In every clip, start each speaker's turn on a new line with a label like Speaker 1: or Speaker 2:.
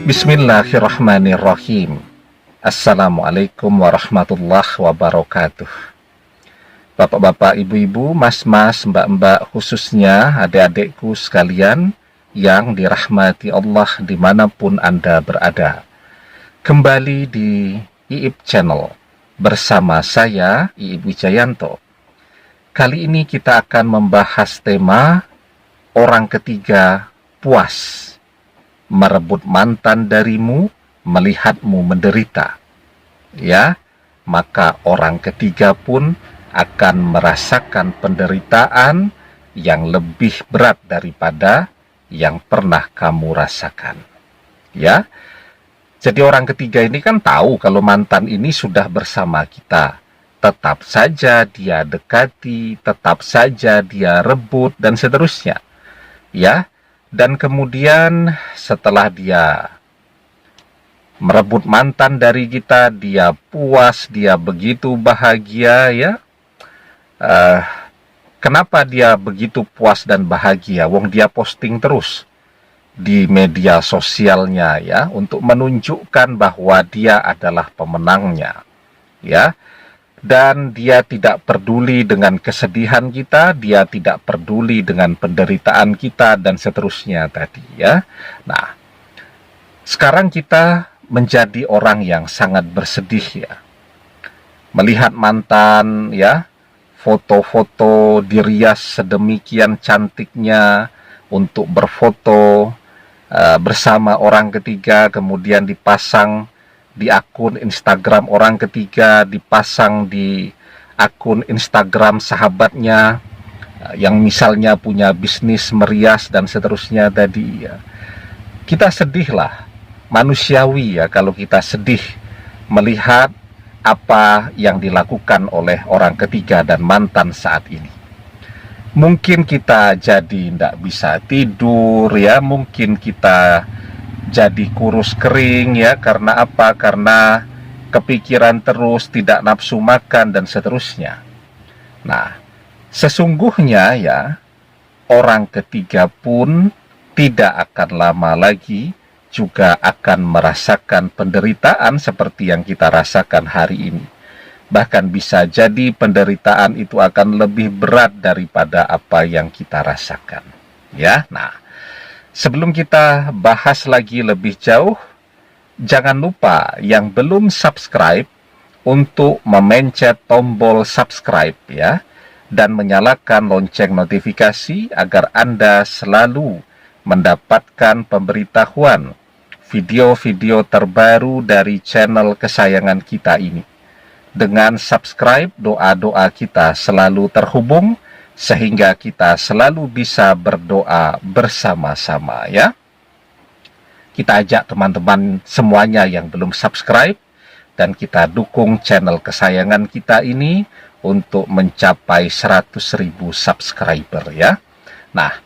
Speaker 1: Bismillahirrahmanirrahim. Assalamualaikum warahmatullahi wabarakatuh. Bapak-bapak, ibu-ibu, mas-mas, mbak-mbak, khususnya adik-adikku sekalian yang dirahmati Allah dimanapun Anda berada. Kembali di IIB Channel bersama saya, IIB Wijayanto. Kali ini kita akan membahas tema orang ketiga puas merebut mantan darimu, melihatmu menderita. Ya, maka orang ketiga pun akan merasakan penderitaan yang lebih berat daripada yang pernah kamu rasakan. Ya, jadi orang ketiga ini kan tahu kalau mantan ini sudah bersama kita. Tetap saja dia dekati, tetap saja dia rebut, dan seterusnya. Ya, dan kemudian setelah dia merebut mantan dari kita, dia puas, dia begitu bahagia, ya. Kenapa dia begitu puas dan bahagia? Wong dia posting terus di media sosialnya, ya, untuk menunjukkan bahwa dia adalah pemenangnya, ya. Dan dia tidak peduli dengan kesedihan kita, dia tidak peduli dengan penderitaan kita, dan seterusnya tadi, ya. Nah, sekarang kita menjadi orang yang sangat bersedih, ya. Melihat mantan, ya, foto-foto dirias sedemikian cantiknya untuk berfoto bersama orang ketiga, kemudian dipasang di akun Instagram orang ketiga, dipasang di akun Instagram sahabatnya yang misalnya punya bisnis merias dan seterusnya tadi, ya. Kita sedihlah, manusiawi, ya, kalau kita sedih melihat apa yang dilakukan oleh orang ketiga dan mantan saat ini. Mungkin kita jadi tidak bisa tidur, ya, mungkin kita jadi kurus kering, ya. Karena apa? Karena kepikiran terus, tidak nafsu makan, dan seterusnya. Nah, sesungguhnya, ya, orang ketiga pun tidak akan lama lagi juga akan merasakan penderitaan seperti yang kita rasakan hari ini. Bahkan bisa jadi penderitaan itu akan lebih berat daripada apa yang kita rasakan, ya. Nah, sebelum kita bahas lagi lebih jauh, jangan lupa yang belum subscribe untuk memencet tombol subscribe, ya, dan menyalakan lonceng notifikasi agar Anda selalu mendapatkan pemberitahuan video-video terbaru dari channel kesayangan kita ini. Dengan subscribe, doa-doa kita selalu terhubung, sehingga kita selalu bisa berdoa bersama-sama, ya. Kita ajak teman-teman semuanya yang belum subscribe, dan kita dukung channel kesayangan kita ini untuk mencapai 100.000 subscriber, ya. Nah,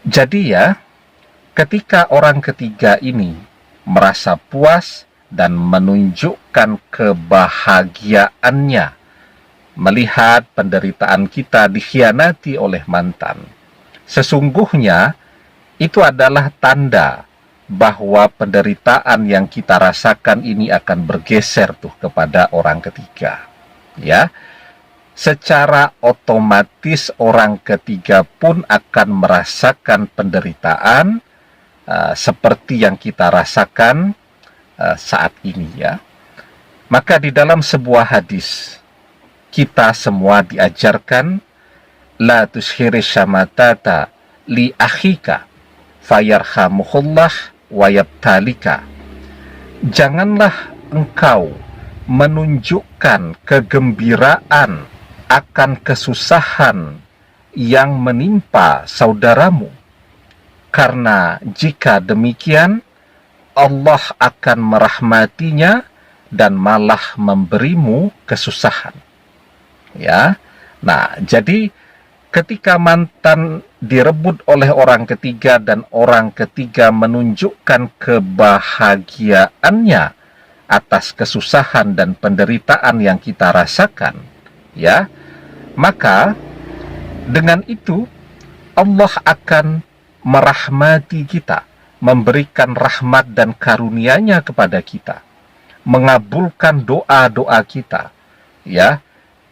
Speaker 1: jadi, ya, ketika orang ketiga ini merasa puas dan menunjukkan kebahagiaannya melihat penderitaan kita dikhianati oleh mantan, sesungguhnya itu adalah tanda bahwa penderitaan yang kita rasakan ini akan bergeser tuh kepada orang ketiga, ya. Secara otomatis orang ketiga pun akan merasakan penderitaan seperti yang kita rasakan saat ini, ya. Maka di dalam sebuah hadis kita semua diajarkan, la tushhiri syamatata li akhika fayarhamuhullah wa yabtalika. Janganlah engkau menunjukkan kegembiraan akan kesusahan yang menimpa saudaramu, karena jika demikian Allah akan merahmatinya dan malah memberimu kesusahan, ya. Nah, jadi ketika mantan direbut oleh orang ketiga dan orang ketiga menunjukkan kebahagiaannya atas kesusahan dan penderitaan yang kita rasakan, ya, maka dengan itu Allah akan merahmati kita, memberikan rahmat dan karunia-Nya kepada kita, mengabulkan doa-doa kita. Ya,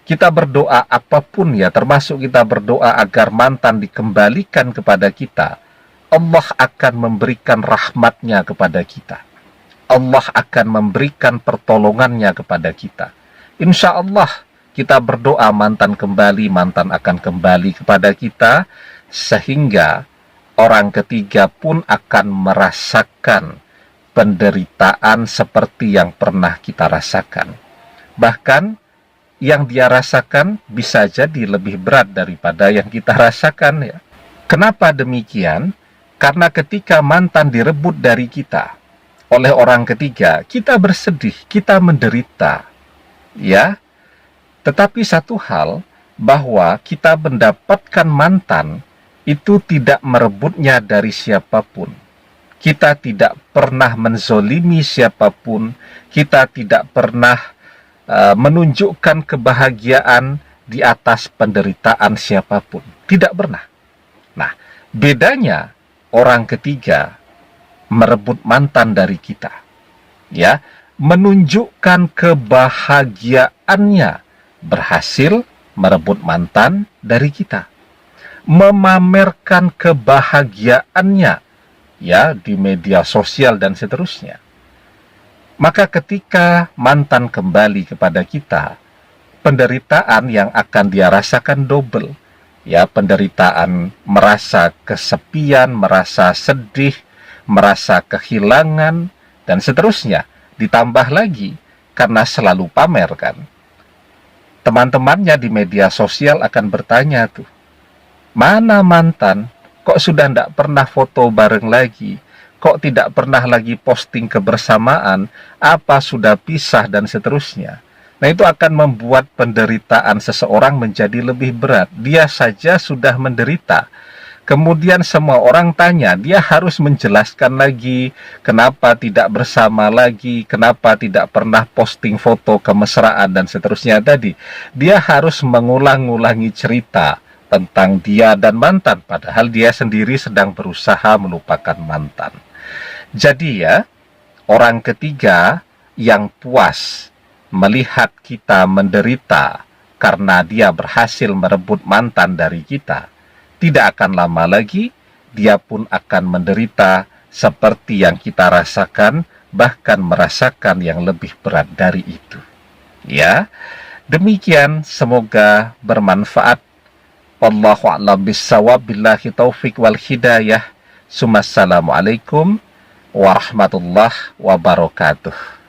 Speaker 1: kita berdoa apapun ya, termasuk kita berdoa agar mantan dikembalikan kepada kita, Allah akan memberikan rahmat-Nya kepada kita. Allah akan memberikan pertolongan-Nya kepada kita. Insya Allah kita berdoa mantan kembali, mantan akan kembali kepada kita, sehingga orang ketiga pun akan merasakan penderitaan seperti yang pernah kita rasakan. Bahkan yang dia rasakan bisa jadi lebih berat daripada yang kita rasakan ya. Kenapa demikian? Karena ketika mantan direbut dari kita oleh orang ketiga, kita bersedih, kita menderita. Ya. Tetapi satu hal, bahwa kita mendapatkan mantan itu tidak merebutnya dari siapapun. Kita tidak pernah menzolimi siapapun, kita tidak pernah menunjukkan kebahagiaan di atas penderitaan siapapun. Tidak pernah. Nah, bedanya orang ketiga merebut mantan dari kita, ya, menunjukkan kebahagiaannya berhasil merebut mantan dari kita, memamerkan kebahagiaannya ya di media sosial dan seterusnya. Maka ketika mantan kembali kepada kita, penderitaan yang akan dia rasakan double. Ya, penderitaan merasa kesepian, merasa sedih, merasa kehilangan, dan seterusnya. Ditambah lagi, karena selalu pamer kan. Teman-temannya di media sosial akan bertanya tuh, mana mantan? Kok sudah tidak pernah foto bareng lagi? Kok tidak pernah lagi posting kebersamaan? Apa sudah pisah dan seterusnya? Nah, itu akan membuat penderitaan seseorang menjadi lebih berat. Dia saja sudah menderita. Kemudian semua orang tanya, dia harus menjelaskan lagi kenapa tidak bersama lagi, kenapa tidak pernah posting foto kemesraan dan seterusnya tadi. Dia harus mengulang-ulangi cerita tentang dia dan mantan, padahal dia sendiri sedang berusaha melupakan mantan. Jadi ya, orang ketiga yang puas melihat kita menderita karena dia berhasil merebut mantan dari kita, tidak akan lama lagi dia pun akan menderita seperti yang kita rasakan, bahkan merasakan yang lebih berat dari itu. Ya, demikian, semoga bermanfaat. Wallahu a'lam bissawab, billahi taufik wal hidayah. Assalamualaikum warahmatullahi wabarakatuh.